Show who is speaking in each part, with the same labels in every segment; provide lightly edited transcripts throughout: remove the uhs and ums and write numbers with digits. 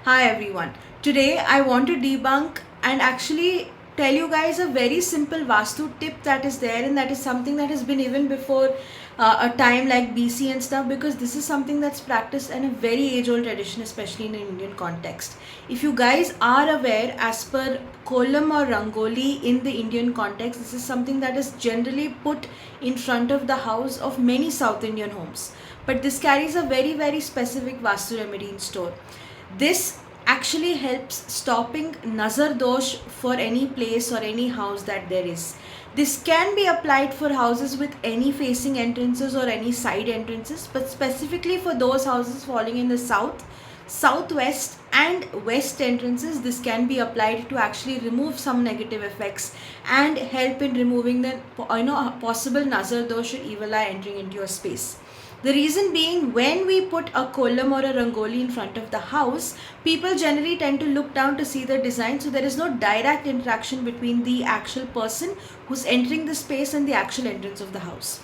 Speaker 1: Hi everyone. Today I want to debunk and actually tell you guys a very simple Vastu tip that is there, and that is something that has been even before a time like BC and stuff, because this is something that's practiced in a very age old tradition, especially in an Indian context. If you guys are aware, as per kolam or rangoli in the Indian context, this is something that is generally put in front of the house of many South Indian homes. But this carries a very specific Vastu remedy in store. This actually helps stopping nazar dosh for any place or any house that there is. This can be applied for houses with any facing entrances or any side entrances, but specifically for those houses falling in the south, southwest and west entrances, this can be applied to actually remove some negative effects and help in removing the possible nazar dosh or evil eye entering into your space. The reason being, when we put a kolam or a rangoli in front of the house, people generally tend to look down to see the design, so there is no direct interaction between the actual person who's entering the space and the actual entrance of the house.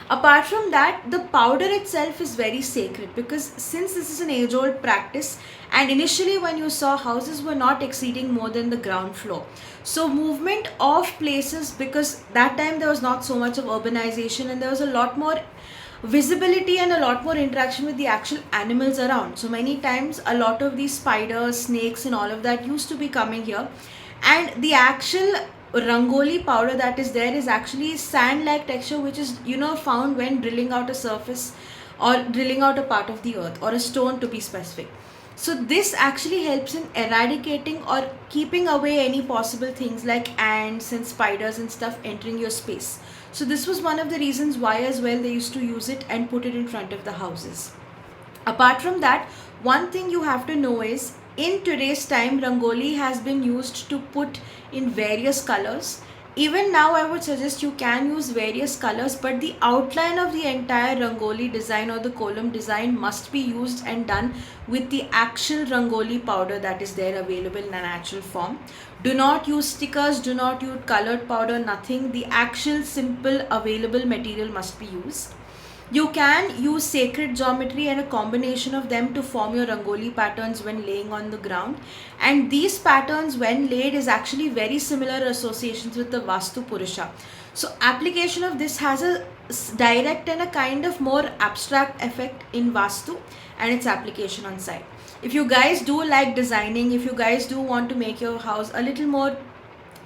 Speaker 1: Apart from that, the powder itself is very sacred, because since this is an age old practice, and initially when you saw, houses were not exceeding more than the ground floor, so movement of places, because that time there was not so much of urbanization and there was a lot more visibility and a lot more interaction with the actual animals around. So many times a lot of these spiders, snakes and all of that used to be coming here, and the actual rangoli powder that is there is actually sand like texture, which is found when drilling out a surface or drilling out a part of the earth or a stone, to be specific. So this actually helps in eradicating or keeping away any possible things like ants and spiders and stuff entering your space. So this was one of the reasons why as well they used to use it and put it in front of the houses. Apart from that, one thing you have to know is, in today's time, rangoli has been used to put in various colors. Even now, I would suggest you can use various colors, but the outline of the entire rangoli design or the kolam design must be used and done with the actual rangoli powder that is there available in a natural form. Do not use stickers, do not use colored powder, nothing. The actual simple available material must be used. You can use sacred geometry and a combination of them to form your rangoli patterns when laying on the ground. And these patterns, when laid, is actually very similar associations with the Vastu Purusha. So application of this has a direct and a kind of more abstract effect in Vastu and its application on site. If you guys do like designing, if you guys do want to make your house a little more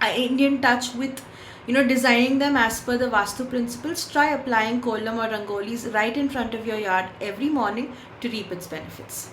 Speaker 1: Indian touch with designing them as per the Vastu principles, try applying kolam or rangolis right in front of your yard every morning to reap its benefits.